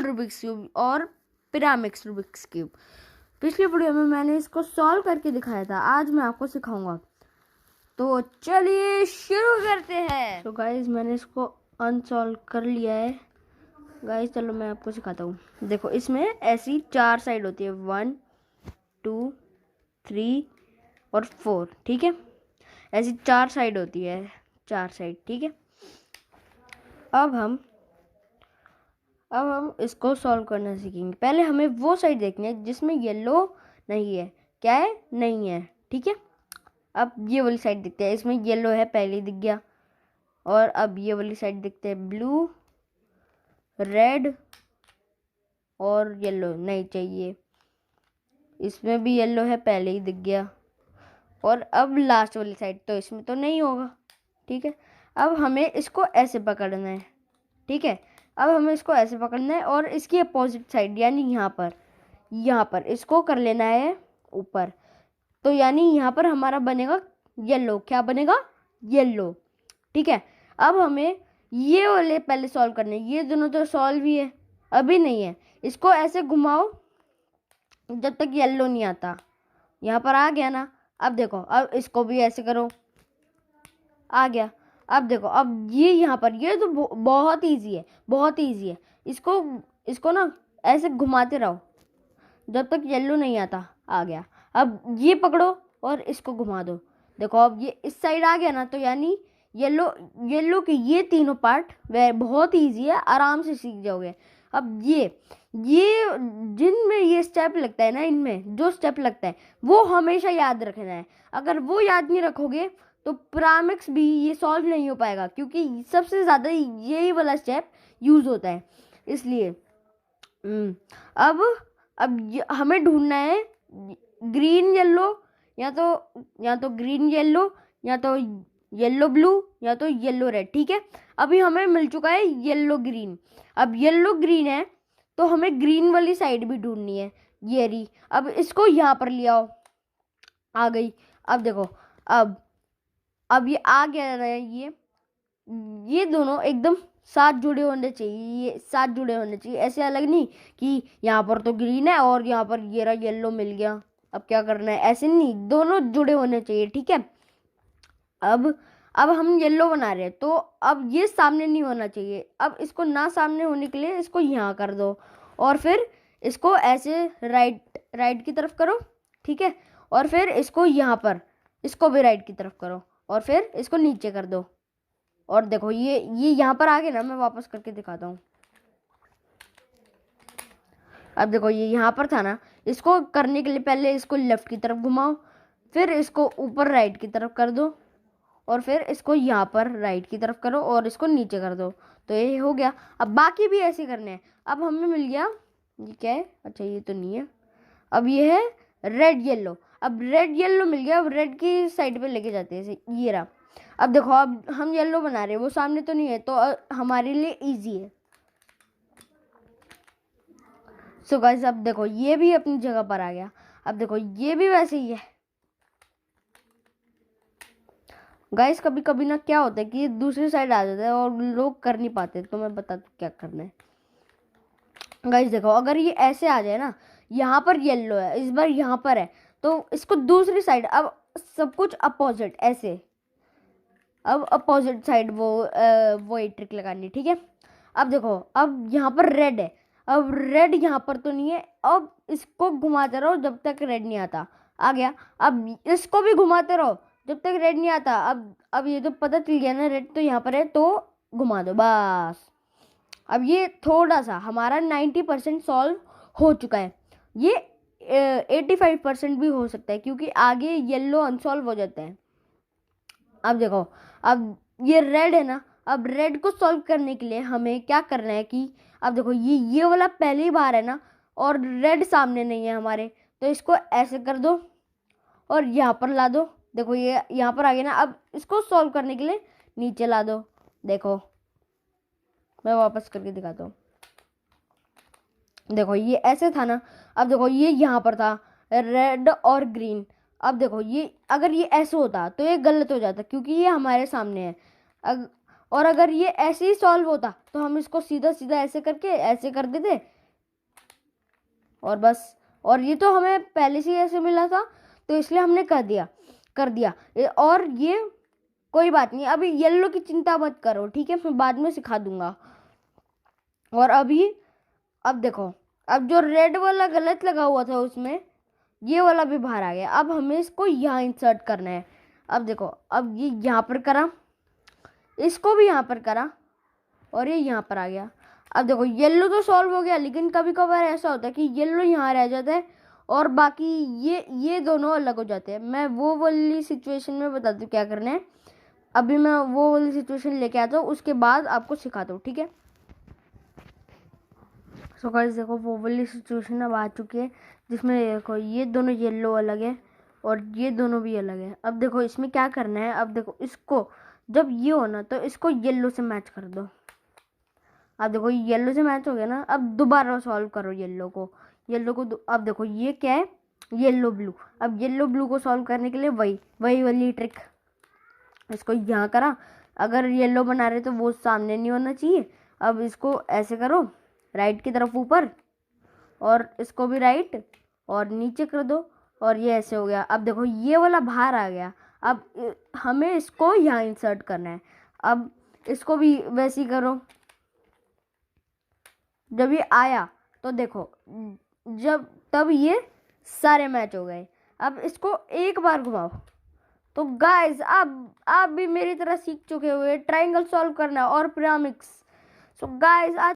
Simple Rubik's cube और pyramids Rubik's cube. पिछली video में मैंने इसको सॉल्व करके दिखाया था, आज मैं आपको सिखाऊंगा। तो चलिए शुरू करते हैं। तो गाइस मैंने इसको अनसॉल्व कर लिया है। गाइस चलो मैं आपको सिखाता हूँ। देखो इसमें ऐसी 4 साइड होती है, 1 2 3 और 4, ठीक है। ऐसी 4 साइड होती है, 4 साइड, ठीक है। अब हम इसको सॉल्व करना सीखेंगे। पहले हमें वो साइड देखनी है जिसमें येलो नहीं है। क्या है? नहीं है, ठीक है। अब ये वाली साइड दिखते हैं, इसमें येलो है, पहले दिख गया। और अब ये वाली साइड दिखते हैं, ब्लू, रेड और येलो नहीं चाहिए, इसमें भी येलो है, पहले ही दिख गया। और अब लास्ट वाली साइड, तो इसमें तो नहीं होगा, ठीक है। अब हमें इसको ऐसे पकड़ना है, ठीक है। अब हमें इसको ऐसे पकड़ना है और इसकी अपोजिट साइड यानी यहाँ पर इसको कर लेना है ऊपर। तो यानी यहाँ पर हमारा बनेगा येलो। क्या बनेगा? येलो, ठीक है। अब हमें ये वाले पहले सॉल्व करने, ये दोनों तो सॉल्व ही है, अभी नहीं है। इसको ऐसे घुमाओ जब तक येलो नहीं आता। यहाँ पर आ गया ना। अब देखो, अब इसको भी ऐसे करो, आ गया। अब देखो, अब ये यहाँ पर, ये तो बहुत इजी है, बहुत इजी है। इसको ना ऐसे घुमाते रहो जब तक येलो नहीं आता। आ गया। अब ये पकड़ो और इसको घुमा दो। देखो अब ये इस साइड आ गया ना, तो यानी येलो के ये तीनों पार्ट वे बहुत इजी है, आराम से सीख जाओगे। अब ये जिनमें ये स्टेप लगता है ना, इनमें जो स्टेप लगता है वो हमेशा याद रखना है। अगर वो याद नहीं रखोगे तो पिरामिड्स भी ये सॉल्व नहीं हो पाएगा, क्योंकि सबसे ज़्यादा यही वाला स्टेप यूज़ होता है, इसलिए। अब हमें ढूंढना है ग्रीन येलो, या तो ग्रीन येलो, या तो येलो ब्लू, या तो येलो रेड, ठीक है। अभी हमें मिल चुका है येलो ग्रीन। अब येलो ग्रीन है तो हमें ग्रीन वाली साइड भी ढूंढनी है, ये रही। अब इसको यहाँ पर ले आओ, आ गई। अब देखो, अब ये आ गया ना, ये दोनों एकदम साथ जुड़े होने चाहिए, ये साथ जुड़े होने चाहिए, ऐसे अलग नहीं कि यहाँ पर तो ग्रीन है और यहाँ पर ये रहा येलो मिल गया, अब क्या करना है, ऐसे नहीं, दोनों जुड़े होने चाहिए, ठीक है। अब हम येलो बना रहे हैं, तो अब ये सामने नहीं होना चाहिए। अब इसको ना सामने होने के लिए इसको यहाँ कर दो, और फिर इसको ऐसे राइट की तरफ करो, ठीक है। और फिर इसको यहाँ पर, इसको भी राइट की तरफ करो, और फिर इसको नीचे कर दो। और देखो ये यहाँ पर आ गया ना, मैं वापस करके दिखाता हूँ। अब देखो ये यहाँ पर था ना, इसको करने के लिए पहले इसको लेफ्ट की तरफ घुमाओ, फिर इसको ऊपर राइट की तरफ कर दो, और फिर इसको यहाँ पर राइट की तरफ करो और इसको नीचे कर दो। तो ये हो गया। अब बाकी भी ऐसे करने हैं। अब हमें मिल गया, ये क्या है? अच्छा ये तो नहीं है। अब ये है रेड येलो। अब रेड येलो मिल गया। अब रेड की साइड पे लेके जाते हैं, ये रहा। अब देखो, अब हम येलो बना रहे हैं, वो सामने तो नहीं है, तो हमारे लिए इजी है। सो गाइस अब देखो ये भी अपनी जगह पर आ गया। अब देखो ये भी वैसे ही है। गाइस कभी कभी ना क्या होता है कि दूसरी साइड आ जाता है और लोग कर नहीं पाते, तो मैं बता दूं क्या करना है। गाइस देखो, अगर ये ऐसे आ जाए ना, यहाँ पर येलो है, इस बार यहाँ पर है, तो इसको दूसरी साइड, अब सब कुछ अपोजिट ऐसे, अब अपोजिट साइड वो एक ट्रिक लगानी, ठीक है। अब देखो, अब यहाँ पर रेड है, अब रेड यहाँ पर तो नहीं है। अब इसको घुमाते रहो जब तक रेड नहीं आता। आ गया। अब इसको भी घुमाते रहो जब तक रेड नहीं आता। अब ये तो पता चल गया ना रेड तो यहाँ पर है, तो घुमा दो बस। अब ये थोड़ा सा हमारा 90% सॉल्व हो चुका है। ये 85% भी हो सकता है, क्योंकि आगे येलो अनसॉल्व हो जाता है। अब देखो, अब ये रेड है ना, अब रेड को सॉल्व करने के लिए हमें क्या करना है कि अब देखो ये वाला पहली बार है ना, और रेड सामने नहीं है हमारे, तो इसको ऐसे कर दो और यहाँ पर ला दो। देखो ये यहाँ पर आ गया ना। अब इसको सॉल्व करने के लिए नीचे ला दो। देखो मैं वापस करके दिखाता हूँ। देखो ये ऐसे था ना, अब देखो ये यहाँ पर था रेड और ग्रीन। अब देखो ये अगर ये ऐसे होता तो ये गलत हो जाता, क्योंकि ये हमारे सामने है। और अगर ये ऐसे ही सॉल्व होता तो हम इसको सीधा सीधा ऐसे करके ऐसे कर देते और बस। और ये तो हमें पहले से ही ऐसे मिला था तो इसलिए हमने कर दिया और ये कोई बात नहीं, अभी येलो की चिंता मत करो, ठीक है, मैं बाद में सिखा दूंगा। और अभी अब देखो, अब जो रेड वाला गलत लगा हुआ था उसमें ये वाला भी बाहर आ गया। अब हमें इसको यहाँ इंसर्ट करना है। अब देखो, अब ये यहाँ पर करा, इसको भी यहाँ पर करा और ये यहाँ पर आ गया। अब देखो येलो तो सॉल्व हो गया, लेकिन कभी कभार ऐसा होता है कि येलो यहाँ रह जाता है और बाकी ये दोनों अलग हो जाते हैं। मैं वो वाली सिचुएशन में बताती हूँ क्या करना है। अभी मैं वो वाली सिचुएशन लेके आता हूँ, उसके बाद आपको सिखाता हूँ, ठीक है। सो गाइस देखो, वो वाली सिचुएशन अब आ चुकी है जिसमें देखो ये दोनों येलो अलग है और ये दोनों भी अलग है। अब देखो इसमें क्या करना है, अब देखो इसको जब ये हो ना तो इसको येलो से मैच कर दो। अब देखो येलो से मैच हो गया ना, अब दोबारा सॉल्व करो येलो को अब देखो ये क्या है, येलो ब्लू। अब येलो ब्लू को सॉल्व करने के लिए वही वाली ट्रिक, इसको यहाँ करा, अगर येलो बना रहे तो वो सामने नहीं होना चाहिए। अब इसको ऐसे करो राइट की तरफ ऊपर और इसको भी राइट और नीचे कर दो और ये ऐसे हो गया। अब देखो ये वाला बाहर आ गया, अब हमें इसको यहाँ इंसर्ट करना है। अब इसको भी वैसे ही करो, जब ये आया तो देखो तब ये सारे मैच हो गए। अब इसको एक बार घुमाओ तो गाइस आप भी मेरी तरह सीख चुके हुए ट्रायंगल सॉल्व करना और पिरामिड्स। सो गाइस आज